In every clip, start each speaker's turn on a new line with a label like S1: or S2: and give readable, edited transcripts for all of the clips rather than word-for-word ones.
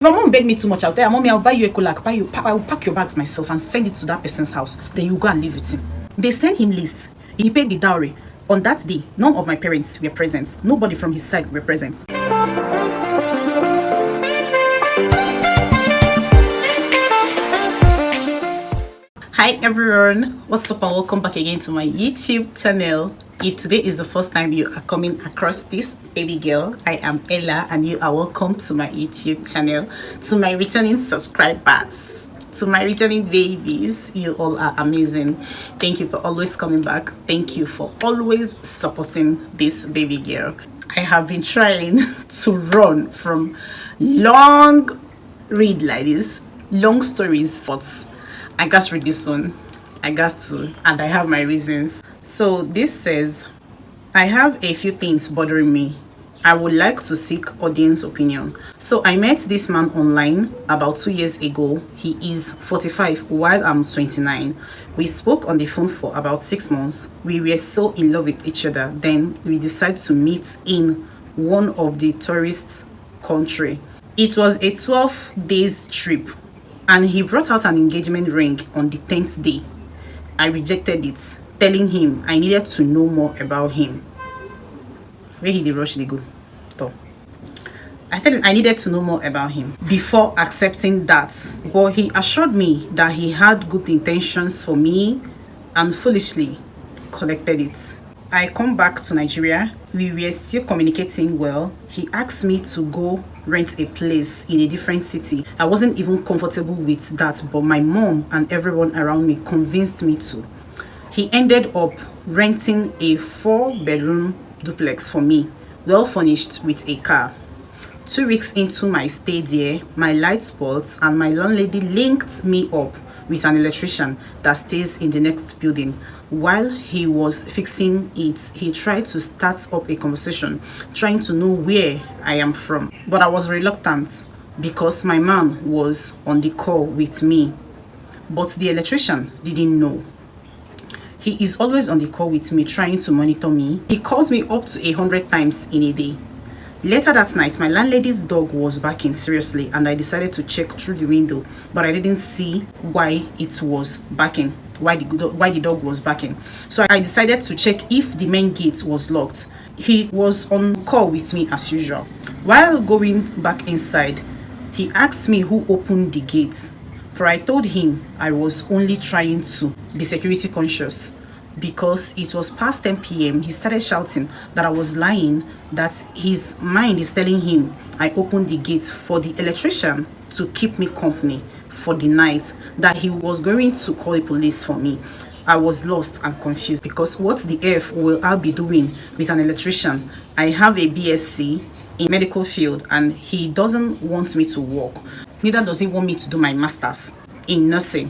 S1: If my mom begged me too much, I'll tell her, Mommy, I'll buy you a cola, I'll pack your bags myself and send it to that person's house. Then you go and live with him. They sent him list. He paid the dowry. On that day, none of my parents were present. Nobody from his side were present. Hi everyone, what's up and welcome back again to my YouTube channel. If today is the first time you are coming across this baby girl, I am Ella and you are welcome to my YouTube channel. To my returning subscribers, to my returning babies, you all are amazing. Thank you for always coming back. Thank you for always supporting this baby girl. I have been trying to run from long read like this, long stories, but I got read this one. I got to, and I have my reasons. So this says, I have a few things bothering me. I would like to seek audience opinion. So I met this man online about 2 years ago. He is 45 while I'm 29. We spoke on the phone for about 6 months. We were so in love with each other. Then we decided to meet in one of the tourist country. It was a 12 days trip. And he brought out an engagement ring on the 10th day. I rejected it, telling him I needed to know more about him. Where he did rush they go. So I said I needed to know more about him before accepting that. But he assured me that he had good intentions for me and foolishly collected it. I come back to Nigeria. We were still communicating well. He asked me to go rent a place in a different city. I wasn't even comfortable with that, but my mom and everyone around me convinced me to. He ended up renting a 4-bedroom duplex for me, well furnished with a car. 2 weeks into my stay there, my light spots and my landlady linked me up with an electrician that stays in the next building. While he was fixing it, he tried to start up a conversation, trying to know where I am from. But I was reluctant because my man was on the call with me. But the electrician didn't know. He is always on the call with me, trying to monitor me. He calls me up to 100 times in a day. Later that night, my landlady's dog was barking seriously and I decided to check through the window, but I didn't see why it was barking, why the dog was barking. So I decided to check if the main gate was locked. He was on call with me as usual. While going back inside, he asked me who opened the gate, for I told him I was only trying to be security conscious. Because it was past 10 p.m., he started shouting that I was lying, that his mind is telling him I opened the gate for the electrician to keep me company for the night, that he was going to call the police for me. I was lost and confused because what the F will I be doing with an electrician? I have a BSc in medical field and he doesn't want me to work. Neither does he want me to do my master's in nursing.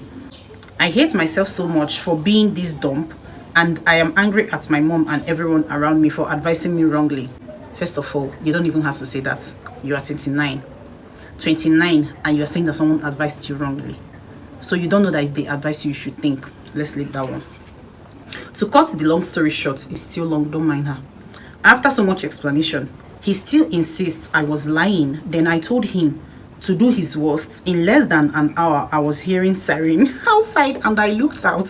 S1: I hate myself so much for being this dumb. And I am angry at my mom and everyone around me for advising me wrongly. First of all, you don't even have to say that. You are 29. 29 and you are saying that someone advised you wrongly. So you don't know that if they advise you, you should think. Let's leave that one. To cut the long story short, it's still long, don't mind her. After so much explanation, he still insists I was lying. Then I told him to do his worst. In less than an hour, I was hearing siren outside and I looked out.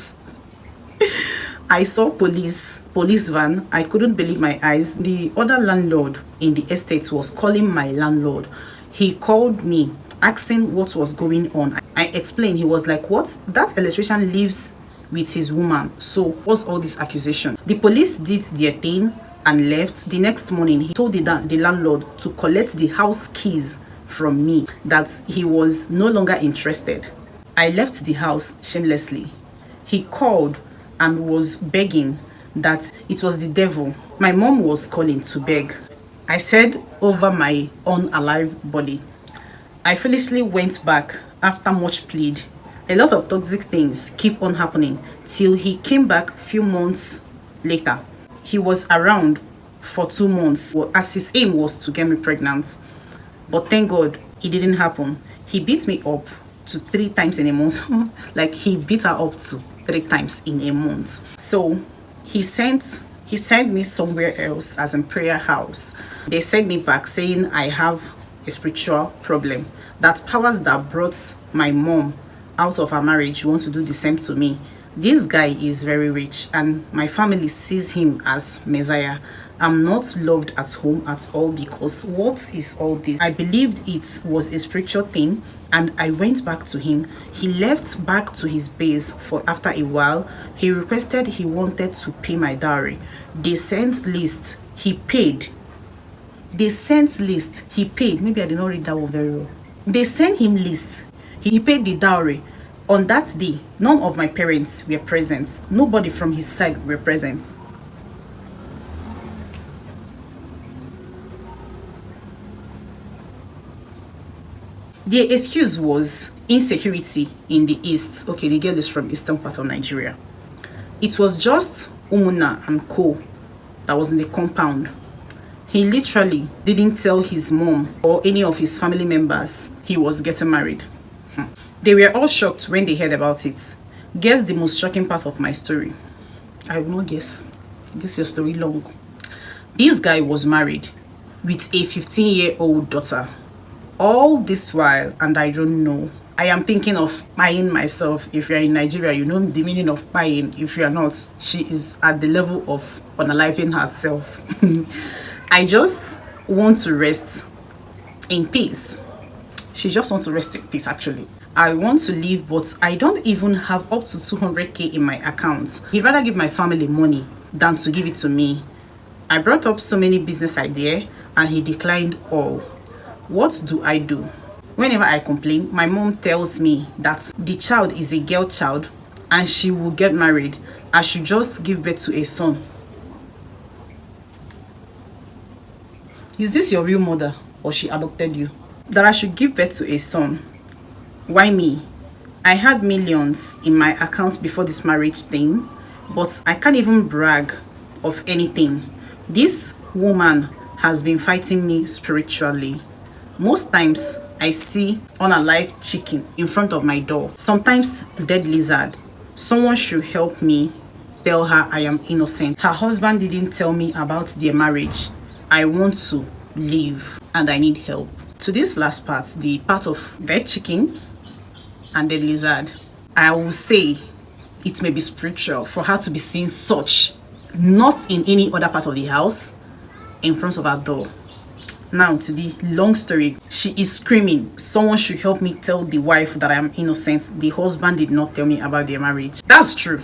S1: I saw police van. I couldn't believe my eyes. The other landlord in the estate was calling my landlord. He called me asking what was going on. I explained. He was like, what? That electrician lives with his woman. So what's all this accusation? The police did their thing and left. The next morning, he told the landlord to collect the house keys from me, that he was no longer interested. I left the house shamelessly. He called and was begging that it was the devil. My mom was calling to beg. I said over my unalive body. I foolishly went back after much plead. A lot of toxic things keep on happening till he came back a few months later. He was around for 2 months as his aim was to get me pregnant. But thank God it didn't happen. He beat me up to 3 times in a month. Like he beat her up to 3 times in a month. So he sent me somewhere else, as in prayer house. They sent me back saying I have a spiritual problem, that powers that brought my mom out of her marriage want to do the same to me. This guy is very rich and my family sees him as Messiah. I'm not loved at home at all because what is all this? I believed it was a spiritual thing and I went back to him. He left back to his base for after a while. He requested he wanted to pay my dowry. They sent list. He paid. They sent list. He paid. Maybe I did not read that one very well. They sent him list. He paid the dowry. On that day, none of my parents were present. Nobody from his side were present. The excuse was insecurity in the east. Okay, the girl is from eastern part of Nigeria. It was just Umuna and Co that was in the compound. He literally didn't tell his mom or any of his family members he was getting married. They were all shocked when they heard about it. Guess the most shocking part of my story. I will not guess. This is your story long. This guy was married with a 15-year-old daughter. All this while, and I don't know. I am thinking of buying myself. If you're in Nigeria, you know the meaning of buying. If you're not, she is at the level of unaliving herself. I just want to rest in peace. She just wants to rest in peace, actually. I want to leave, but I don't even have up to 200k in my account. He'd rather give my family money than to give it to me. I brought up so many business ideas and he declined all. What do I do? Whenever I complain, my mom tells me that the child is a girl child and she will get married. I should just give birth to a son. Is this your real mother or she adopted you? That I should give birth to a son. Why me? I had millions in my account before this marriage thing, but I can't even brag of anything. This woman has been fighting me spiritually. Most times, I see unalive chicken in front of my door. Sometimes dead lizard. Someone should help me tell her I am innocent. Her husband didn't tell me about their marriage. I want to leave and I need help. To this last part, the part of dead chicken and dead lizard, I will say it may be spiritual for her to be seeing such, not in any other part of the house, in front of her door. Now to the long story. She is screaming, someone should help me tell the wife that I am innocent. The husband did not tell me about their marriage. That's true.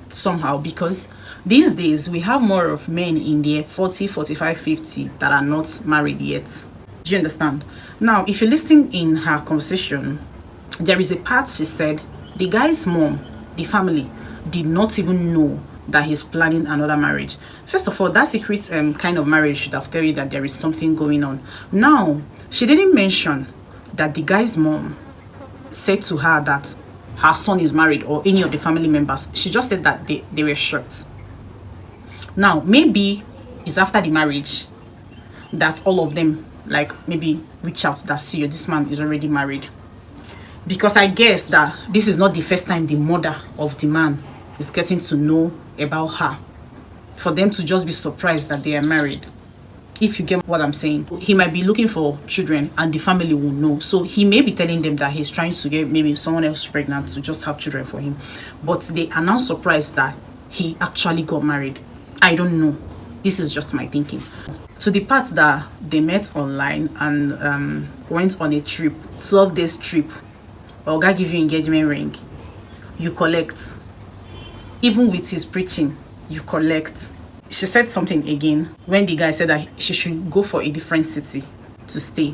S1: Somehow, because these days we have more of men in their 40, 45, 50 that are not married yet. Do you understand? Now, if you listen in her conversation, there is a part she said the guy's mom, the family, did not even know that he's planning another marriage. First of all, that secret kind of marriage should have told you that there is something going on. Now, she didn't mention that the guy's mom said to her that her son is married or any of the family members. She just said that they were shocked. Now, maybe it's after the marriage that all of them like maybe reach out that see this man is already married. Because I guess that this is not the first time the mother of the man is getting to know about her. For them to just be surprised that they are married. If you get what I'm saying. He might be looking for children and the family will know. So he may be telling them that he's trying to get maybe someone else pregnant to just have children for him. But they are now surprised that he actually got married. I don't know. This is just my thinking. To the part that they met online and went on a trip, 12 days trip. Oga give you engagement ring. You collect. Even with his preaching, you collect. She said something again when the guy said that she should go for a different city to stay.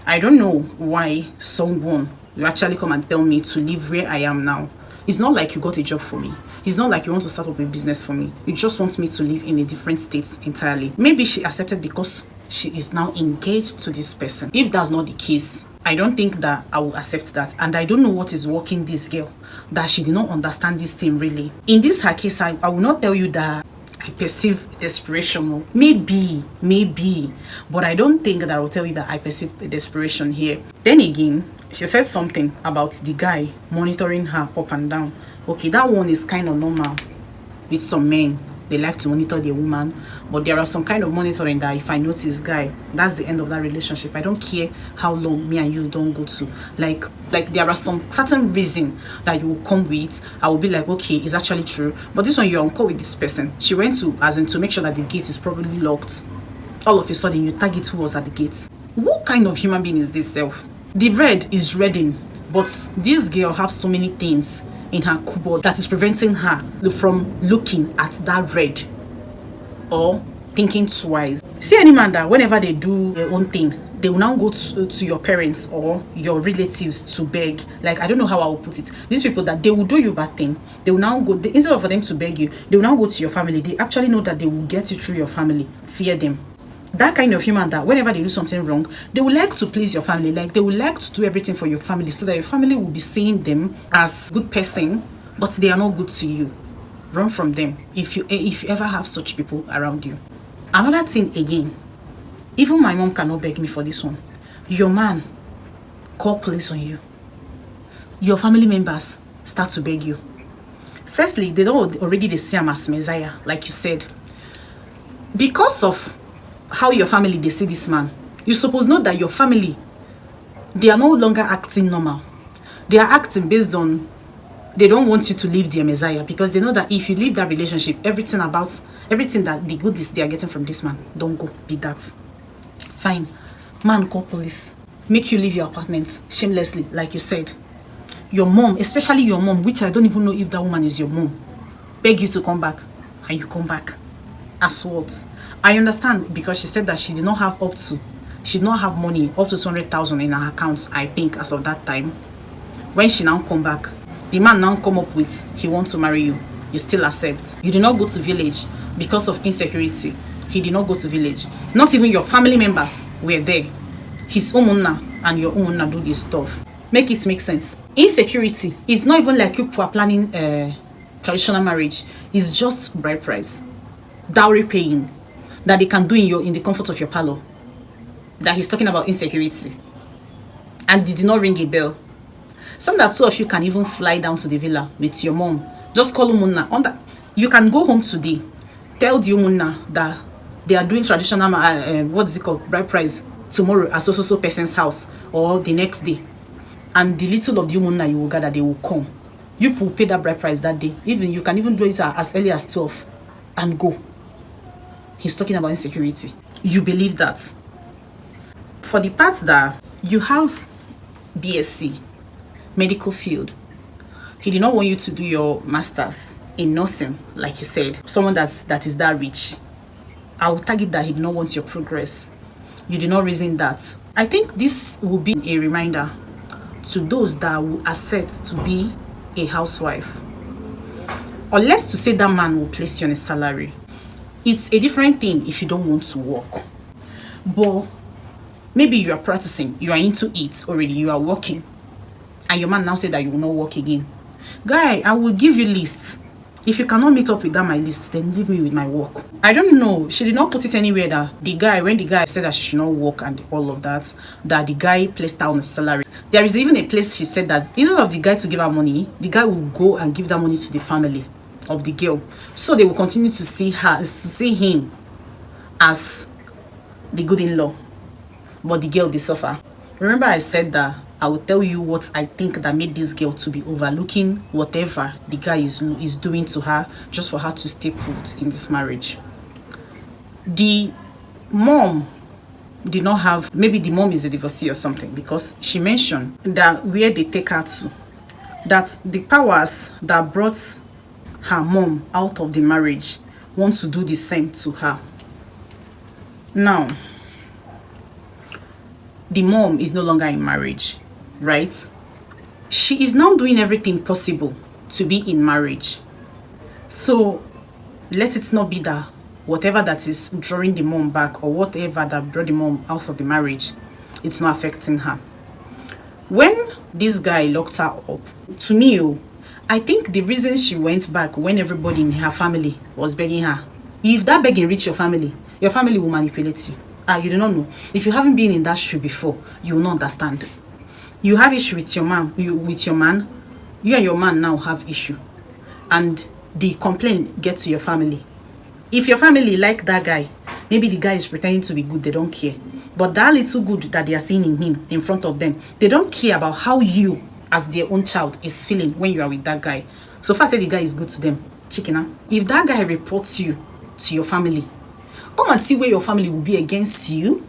S1: I don't know why someone will actually come and tell me to leave where I am now. It's not like you got a job for me. It's not like you want to start up a business for me. You just want me to live in a different state entirely. Maybe she accepted because she is now engaged to this person. If that's not the case, I don't think that I will accept that. And I don't know what is working this girl, that she did not understand this thing really. In this her case, I will not tell you that I perceive desperation. Maybe. But I don't think that I will tell you that I perceive desperation here. Then again, she said something about the guy monitoring her up and down. Okay, that one is kind of normal with some men. they like to monitor their woman. But there are some kind of monitoring that if I notice, guy, that's the end of that relationship. I don't care how long me and you don't go to. Like there are some certain reason that you will come with. I will be like, okay, it's actually true. But this one, you're on call with this person. She went to, as in to make sure that the gate is probably locked. All of a sudden, you target who was at the gate. What kind of human being is this self? The red is redding, but this girl has so many things in her cupboard that is preventing her from looking at that red or thinking twice. See any man that whenever they do their own thing, they will now go to your parents or your relatives to beg. Like, I don't know how I will put it. These people that they will do you bad thing, they will now go, instead of for them to beg you, they will now go to your family. They actually know that they will get you through your family. Fear them. That kind of human that whenever they do something wrong, they would like to please your family. Like, they would like to do everything for your family so that your family will be seeing them as good person, but they are not good to you. Run from them if you ever have such people around you. Another thing again, even my mom cannot beg me for this one. Your man call police on you. Your family members start to beg you. Firstly, they don't already they see him as Messiah, like you said. Because of how your family they see this man, you suppose know that your family, they are no longer acting normal. They are acting based on, they don't want you to leave their Messiah, because they know that if you leave that relationship, everything that the goodies they are getting from this man, don't go be that. Fine. Man call police. Make you leave your apartment shamelessly, like you said. Your mom, especially your mom, which I don't even know if that woman is your mom, beg you to come back, and you come back. As what? I understand, because she said that she did not have money up to 200,000 in her accounts, I think, as of that time. When she now come back, the man now come up with, he wants to marry you. You still accept. You did not go to village because of insecurity. He did not go to village. Not even your family members were there. His umunna and your umunna do this stuff. Make it make sense. Insecurity, it's not even like you are planning traditional marriage. It's just bride price, dowry paying, that they can do in the comfort of your parlor. That he's talking about insecurity, and they did not ring a bell. Some that two of you can even fly down to the villa with your mom. Just call umunna. You can go home today, tell the umunna that they are doing traditional what is it called, bride price tomorrow at so person's house or the next day, and the little of the umunna you will gather, they will come. You will pay that bride price that day. Even you can even do it as early as 12 and go. He's talking about insecurity. You believe that. For the part that you have BSc, medical field, he did not want you to do your masters in nursing, like you said. Someone that is that rich, I will target that he did not want your progress. You did not reason that. I think this will be a reminder to those that will accept to be a housewife, unless to say that man will place you on a salary. It's a different thing if you don't want to work. But maybe you are practicing, you are into it already, you are working, and your man now said that you will not work again. Guy, I will give you lists. If you cannot meet up with that my list, then leave me with my work. I don't know. She did not put it anywhere that when the guy said that she should not work and all of that the guy placed her on a salary. There is even a place she said that instead of the guy to give her money, the guy will go and give that money to the family of the girl. So they will continue to see him as the good in-law, but the girl, they suffer. Remember I said that I will tell you what I think that made this girl to be overlooking whatever the guy is doing to her, just for her to stay put in this marriage. The mom did not have, maybe the mom is a divorcee or something, because she mentioned that where they take her to, that the powers that brought her mom out of the marriage want to do the same to her. Now, the mom is no longer in marriage, right? She is now doing everything possible to be in marriage. So let it not be that whatever that is drawing the mom back, or whatever that brought the mom out of the marriage, it's not affecting her. When this guy locked her up, to me, I think the reason she went back when everybody in her family was begging her. If that begging reach your family will manipulate you. You do not know. If you haven't been in that shoe before, you will not understand. You have issue with your man. You and your man now have issue, and the complaint gets to your family. If your family like that guy, maybe the guy is pretending to be good, they don't care. But that little good that they are seeing in him in front of them, they don't care about how you as their own child is feeling when you are with that guy. So far say the guy is good to them, chicken. If that guy reports you to your family, come and see where your family will be against you.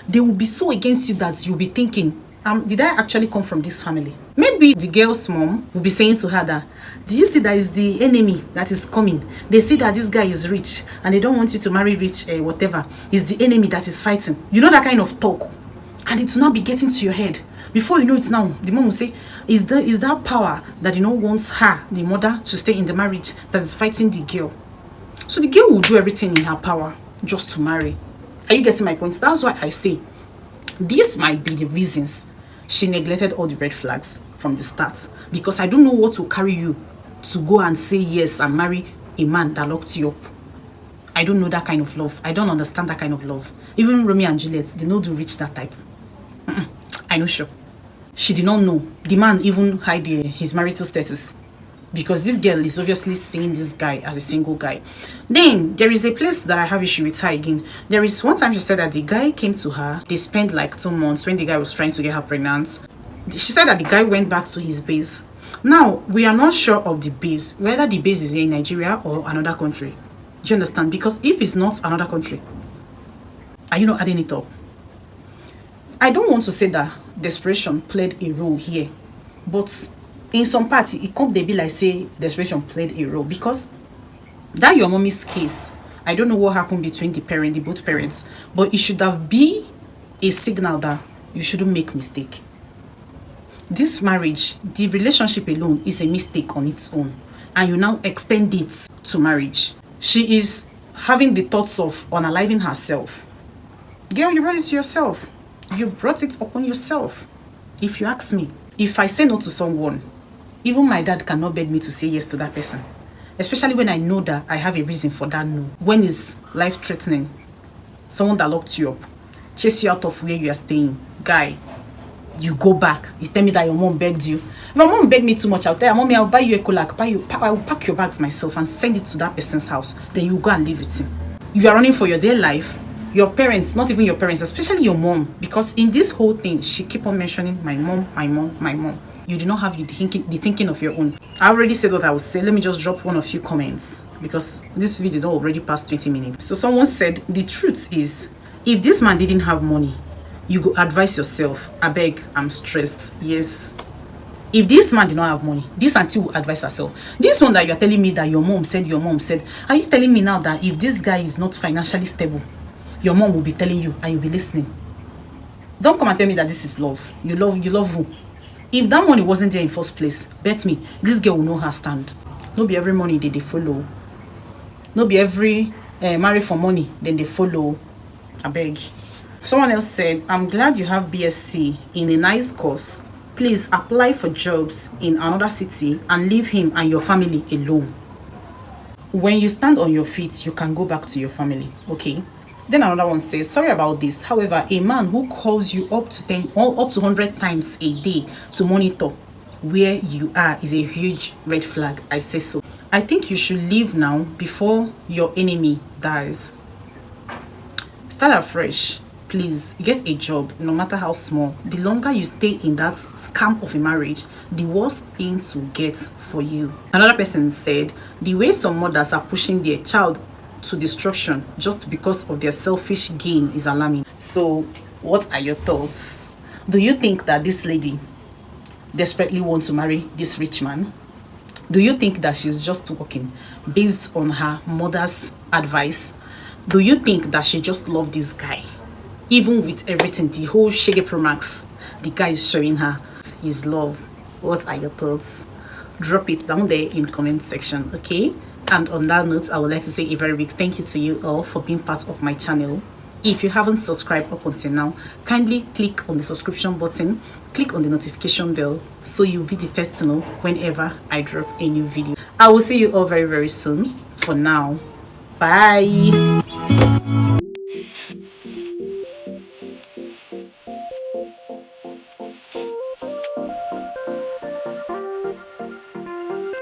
S1: They will be so against you that you'll be thinking, did I actually come from this family? Maybe the girl's mom will be saying to her that, do you see that is the enemy that is coming? They see that this guy is rich and they don't want you to marry rich, whatever. It's the enemy that is fighting. You know that kind of talk. And it will not be getting to your head. Before you know it now, the mom will say, is that power that, wants her, the mother, to stay in the marriage that is fighting the girl? So the girl will do everything in her power just to marry. Are you getting my point? That's why I say this might be the reasons she neglected all the red flags from the start. Because I don't know what will carry you to go and say yes and marry a man that locked you up. I don't know that kind of love. I don't understand that kind of love. Even Romeo and Juliet, they know to reach that type. I know sure. She did not know. The man even hide his marital status. Because this girl is obviously seeing this guy as a single guy. Then there is a place that I have issue with her again. There is one time she said that the guy came to her. They spent like 2 months when the guy was trying to get her pregnant. She said that the guy went back to his base. Now, we are not sure of the base, whether the base is in Nigeria or another country. Do you understand? Because if it's not another country, are you not adding it up? I don't want to say that desperation played a role here, but in some parts, it can't be like say desperation played a role, because that your mommy's case, I don't know what happened between the both parents, but it should have been a signal that you shouldn't make mistake. This marriage, the relationship alone is a mistake on its own, and you now extend it to marriage. She is having the thoughts of unaliving herself. Girl, you brought it to yourself. You brought it upon yourself. If you ask me, if I say no to someone, even my dad cannot beg me to say yes to that person. Especially when I know that I have a reason for that no. When it's life-threatening, someone that locked you up, chase you out of where you are staying, guy, you go back. You tell me that your mom begged you. If my mom begged me too much, I'll tell her, Mommy, I'll buy you a Kolak, I will pack your bags myself and send it to that person's house. Then you go and live with him. You are running for your dear life. Your parents, not even your parents, especially your mom, because in this whole thing, she keep on mentioning my mom, my mom, my mom. You do not have the thinking of your own. I already said what I would say. Let me just drop one of few comments, because this video already passed 20 minutes. So someone said, the truth is, if this man didn't have money, you go advise yourself, I beg, I'm stressed. Yes. If this man did not have money, this auntie will advise herself. This one that you are telling me that your mom said, are you telling me now that if this guy is not financially stable, your mom will be telling you and you'll be listening? Don't come and tell me that this is love. You love who? If that money wasn't there in first place, bet me, this girl will know her stand. No be every money they follow. No be every marry for money, then they follow. I beg. Someone else said, I'm glad you have BSc in a nice course. Please apply for jobs in another city and leave him and your family alone. When you stand on your feet, you can go back to your family, okay? Then another one says, sorry about this. However, a man who calls you up to 10 or up to 100 times a day to monitor where you are is a huge red flag. I say so. I think you should leave now before your enemy dies. Start afresh. Please get a job, no matter how small. The longer you stay in that scam of a marriage, the worse things will get for you. Another person said, the way some mothers are pushing their child to destruction just because of their selfish gain is alarming. So, what are your thoughts? Do you think that this lady desperately wants to marry this rich man? Do you think that she's just working based on her mother's advice? Do you think that she just loves this guy? Even with everything, the whole Shege Pro Max, the guy is showing her his love. What are your thoughts? Drop it down there in the comment section, okay? And on that note, I would like to say a very big thank you to you all for being part of my channel. If you haven't subscribed up until now, kindly click on the subscription button, click on the notification bell, so you'll be the first to know whenever I drop a new video. I will see you all very, very soon. For now, bye.